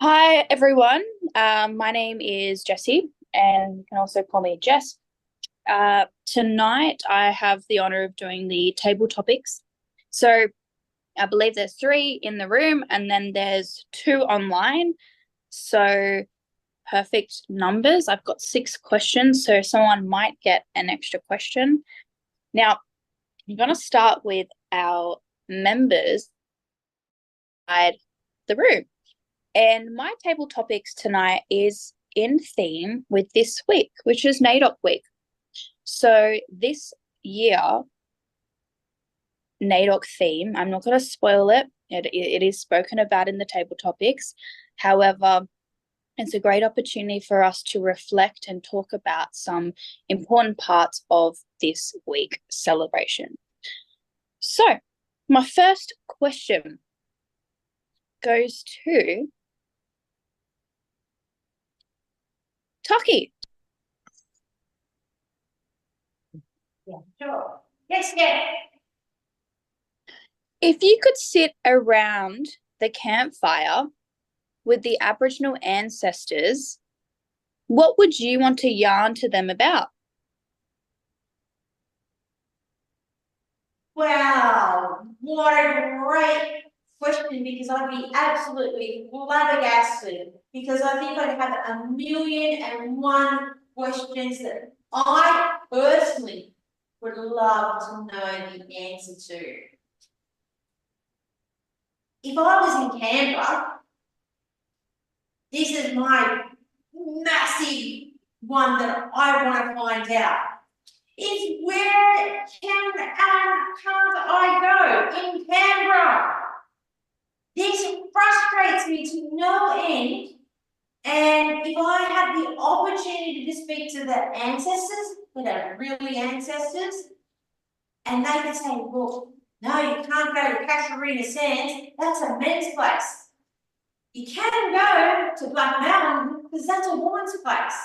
Hi, everyone. My name is Jessie, and you can also call me Jess. Tonight, I have the honor of doing the table topics. So I believe there's three in the room, and then there's two online. So perfect numbers. I've got 6 questions, so someone might get an extra question. Now, I'm going to start with our members inside the room. And my table topics tonight is in theme with this week, which is NAIDOC week. So this year, NAIDOC theme, I'm not going to spoil it. It is spoken about in the table topics. However, it's a great opportunity for us to reflect and talk about some important parts of this week celebration. So my first question goes to Taki. Yeah, sure. Yes. If you could sit around the campfire with the Aboriginal ancestors, what would you want to yarn to them about? Wow, what a great question, because I'd be absolutely flabbergasted, because I think I'd have 1,000,001 questions that I personally would love to know the answer to. If I was in Canberra, this is my massive one that I want to find out. Is where can't I go in Canberra? This frustrates me to no end. And if I had the opportunity to speak to the ancestors, that are really ancestors, and they could say, well, no, you can't go to Casuarina Sands, that's a men's place. You can go to Black Mountain because that's a woman's place.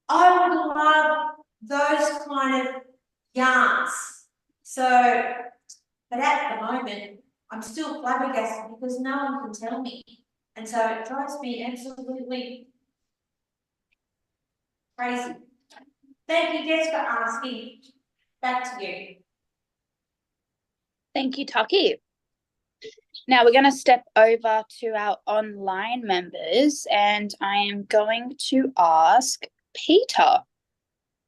I would love those kind of yarns. So, but at the moment, I'm still flabbergasted because no one can tell me. And so it drives me absolutely crazy. Thank you, Jess, for asking. Back to you. Thank you, Taki. Now we're going to step over to our online members, and I am going to ask Peter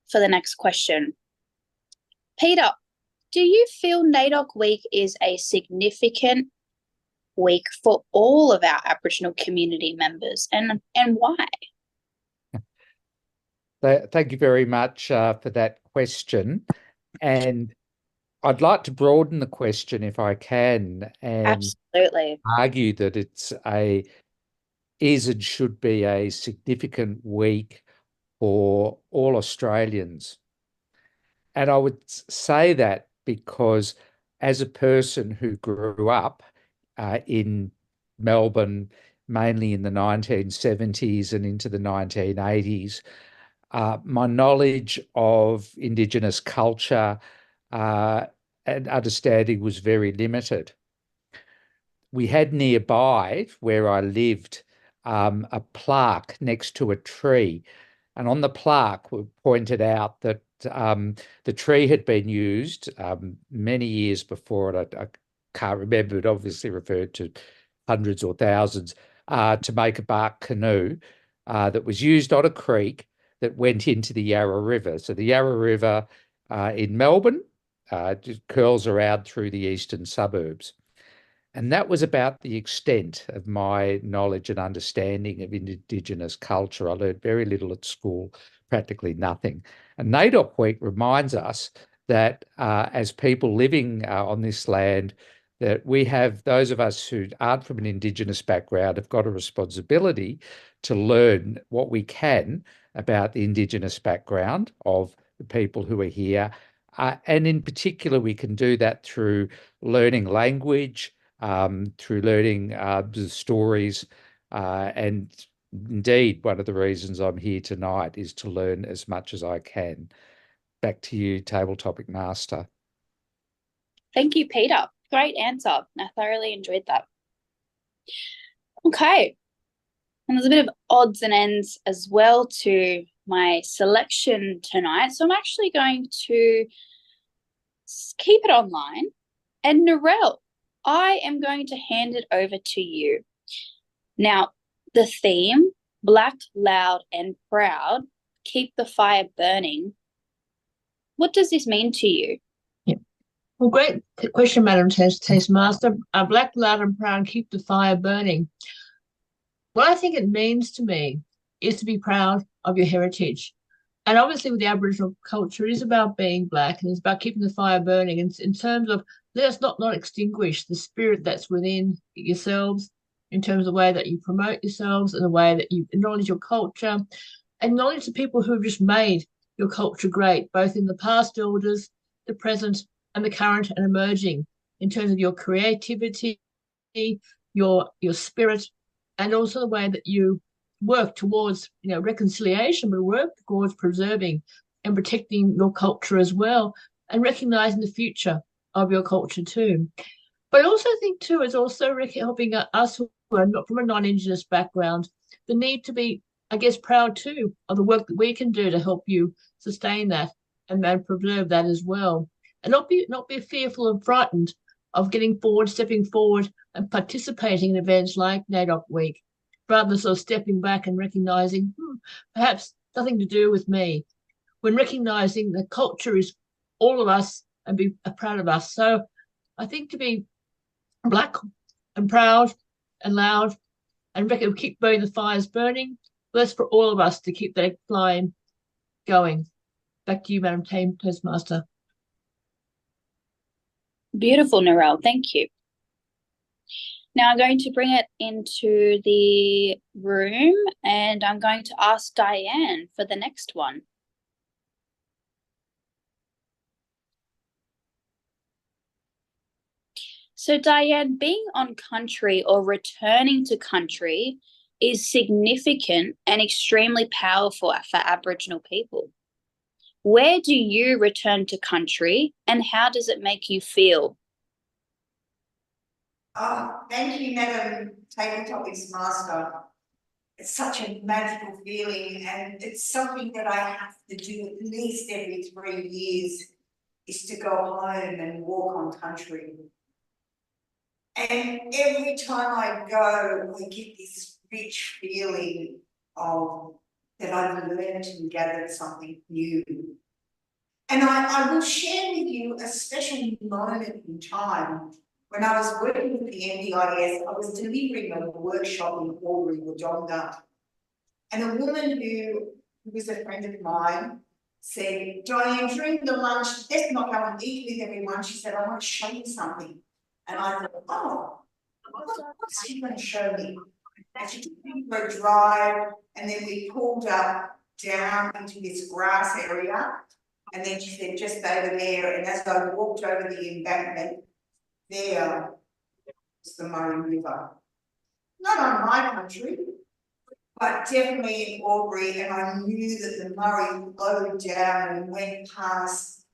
for the next question. Peter, do you feel NAIDOC week is a significant week for all of our Aboriginal community members, and why? Thank you very much for that question. And I'd like to broaden the question if I can, and Absolutely argue that is and should be a significant week for all Australians. And I would say that because as a person who grew up in Melbourne, mainly in the 1970s and into the 1980s, my knowledge of Indigenous culture and understanding was very limited. We had nearby, where I lived, a plaque next to a tree. And on the plaque, we pointed out that the tree had been used many years before, and I can't remember, it obviously referred to hundreds or thousands, to make a bark canoe that was used on a creek that went into the Yarra River. So the Yarra River in Melbourne just curls around through the eastern suburbs. And that was about the extent of my knowledge and understanding of Indigenous culture. I learned very little at school, practically nothing. And NAIDOC Week reminds us that as people living on this land, that we have, those of us who aren't from an Indigenous background, have got a responsibility to learn what we can about the Indigenous background of the people who are here. And in particular, we can do that through learning language, through learning the stories. And indeed, one of the reasons I'm here tonight is to learn as much as I can. Back to you, Table Topic Master. Thank you, Peter. Great answer. I thoroughly enjoyed that. Okay. And there's a bit of odds and ends as well to my selection tonight. So I'm actually going to keep it online. And Narelle, I am going to hand it over to you. Now, the theme, Black, Loud and Proud, keep the fire burning. What does this mean to you? Well, great question, Madam Toastmaster. Black, loud and proud, keep the fire burning. What I think it means to me is to be proud of your heritage. And obviously with the Aboriginal culture, it is about being Black and it's about keeping the fire burning. And in terms of, let us not extinguish the spirit that's within yourselves, in terms of the way that you promote yourselves and the way that you acknowledge your culture, acknowledge the people who have just made your culture great, both in the past elders, the present, and the current and emerging, in terms of your creativity, your spirit, and also the way that you work towards, reconciliation, but work towards preserving and protecting your culture as well, and recognizing the future of your culture too. But I also think too, it's also helping us who are not from a non-Indigenous background, the need to be, I guess, proud too of the work that we can do to help you sustain that and preserve that as well. And not be fearful and frightened of stepping forward and participating in events like NAIDOC Week, rather than sort of stepping back and recognizing, perhaps nothing to do with me, when recognizing that culture is all of us and be proud of us. So I think to be Black and proud and loud and keep the fires burning, that's for all of us to keep that flame going. Back to you, Madam Toastmaster. Beautiful, Narelle. Thank you. Now I'm going to bring it into the room and I'm going to ask Diane for the next one. So Diane, being on country or returning to country is significant and extremely powerful for Aboriginal people. Where do you return to country and how does it make you feel? Thank you, Madam Table Topics Master. It's such a magical feeling and it's something that I have to do at least every 3 years, is to go home and walk on country. And every time I go, I get this rich feeling of that I've learned and gathered something new. And I will share with you a special moment in time. When I was working with the NDIS, I was delivering a workshop in Albury, Wodonga. And a woman who was a friend of mine said, Diane, during the lunch, let's not go and eat with everyone. She said, I want to show you something. And I thought, oh, what's she going to show me? And she took me for a drive, and then we pulled up down into this grass area. And then she said, just over there. And as I walked over the embankment, there was the Murray River. Not on my country, but definitely in Albury. And I knew that the Murray flowed down and went past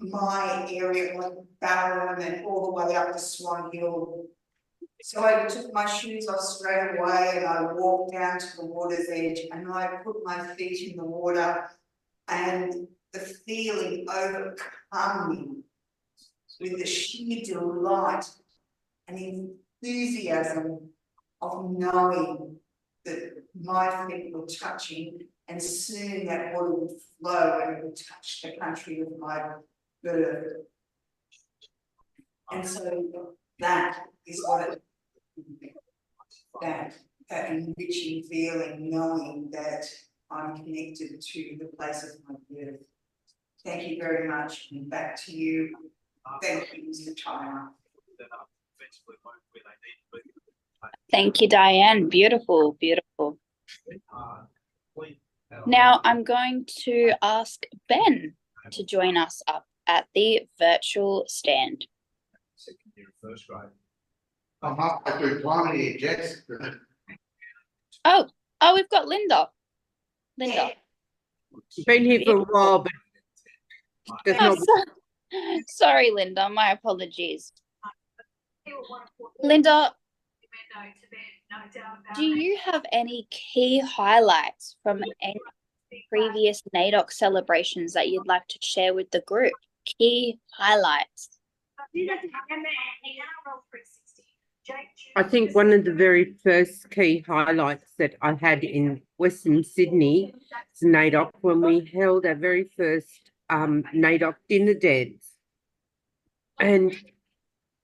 my area, like Barham and all the way up to Swan Hill. So I took my shoes off straight away and I walked down to the water's edge and I put my feet in the water, and the feeling overcome me with the sheer delight and enthusiasm of knowing that my feet were touching, and soon that water would flow and it would touch the country of my birth. And so that is what it that enriching feeling, knowing that I'm connected to the place of my birth. Thank you very much, and back to you. Thank you, Mr. Tyler. Thank you, Diane. Beautiful, beautiful. Now I'm going to ask Ben to join us up at the virtual stand. Second year of first grade. I'm halfway through primary here, Jess. Oh, we've got Linda. Linda. Been here for a while, but sorry, Linda. My apologies. Linda, Do you have any key highlights from any previous NAIDOC celebrations that you'd like to share with the group? Key highlights. I think one of the very first key highlights that I had in Western Sydney is NAIDOC, when we held our very first NAIDOC dinner dance. And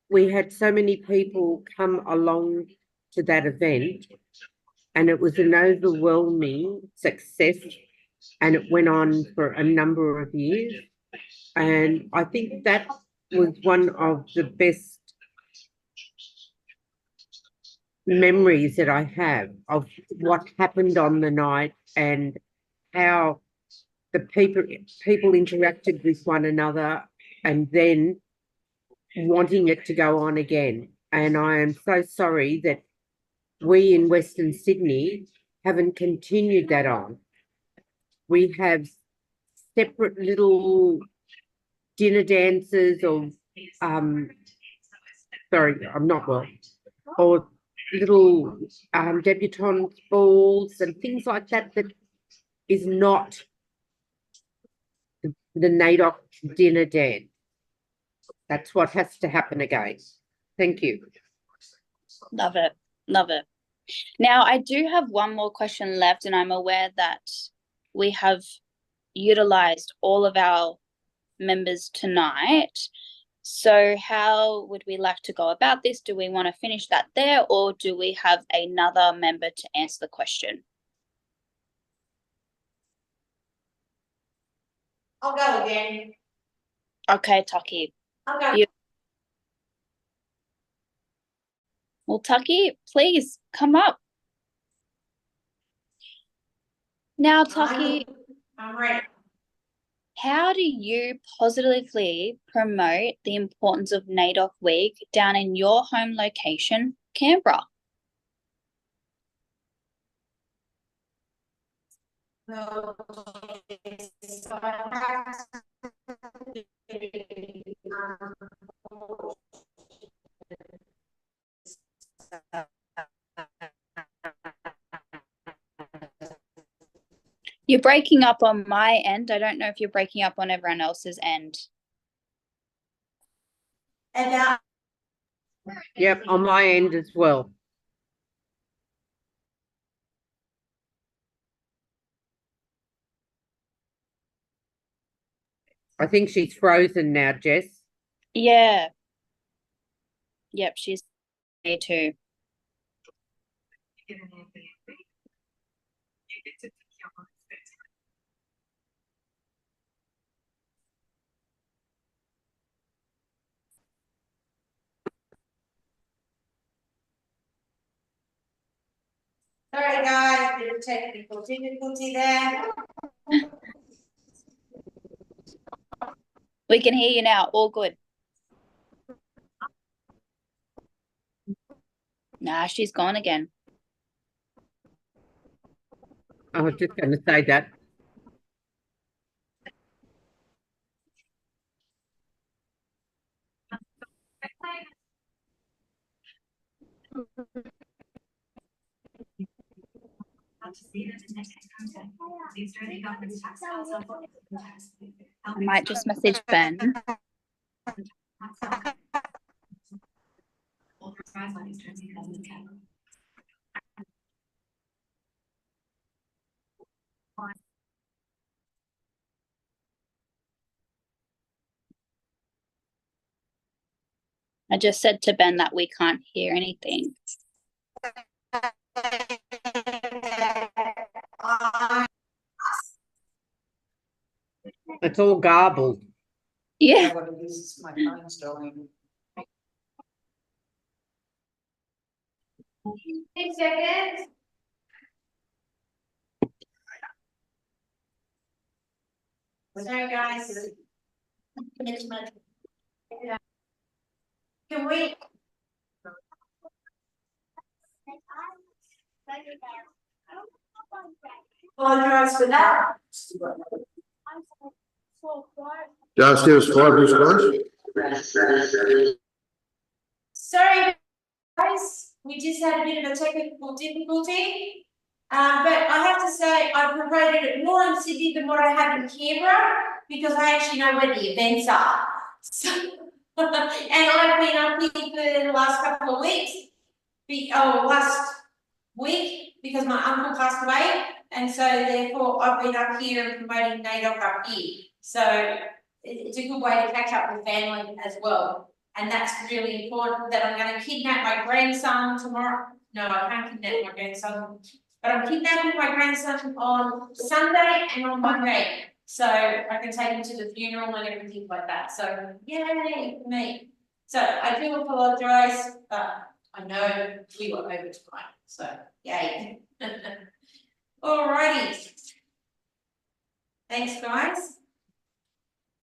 we had so many people come along to that event, and it was an overwhelming success, and it went on for a number of years. And I think that was one of the best memories that I have of what happened on the night and how the people interacted with one another, and then wanting it to go on again. And I am so sorry that we in Western Sydney haven't continued that on. We have separate little dinner dances, or sorry, I'm not well, or little debutante balls and things like that, that is not the NAIDOC dinner dance. That's what has to happen again. Thank you. Love it. Love it. Now, I do have one more question left, and I'm aware that we have utilized all of our members tonight. So how would we like to go about this? Do we want to finish that there, or do we have another member to answer the question? I'll go again. Okay, Taki. I'll go. You- Well, Taki, please come up. Now, Taki, I'm ready. how do you positively promote the importance of NAIDOC Week down in your home location, Canberra? You're breaking up on my end. I don't know if you're breaking up on everyone else's end. And now, Yep, on my end as well. I think she's frozen now, Jess. Yeah. Yep, she's me too. sorry guys, bit of technical difficulty there. We can hear you now. All good. Nah, she's gone again. I was just going to say that. I might just message Ben. I just said to Ben that we can't hear anything. It's all garbled. Yeah. My phone's going. 6 seconds. Sorry, guys. Can we? Apologize for that. Downstairs, 5 minutes, guys. Sorry, guys. we just had a bit of a technical difficulty. But I have to say, I promoted it more in Sydney than what I have in Canberra, because I actually know where the events are. So, and I've been up here for the last couple of weeks, last week, because my uncle passed away, and so therefore I've been up here and promoting NAIDOC up here. So it's a good way to catch up with family as well. And that's really important, that I'm going to kidnap my grandson tomorrow. No, I can't kidnap my grandson, but I'm kidnapping my grandson on Sunday and on Monday, so I can take him to the funeral and everything like that. So yay for me. So I do apologise, but I know we were over time. So yay. Alrighty. Thanks, guys.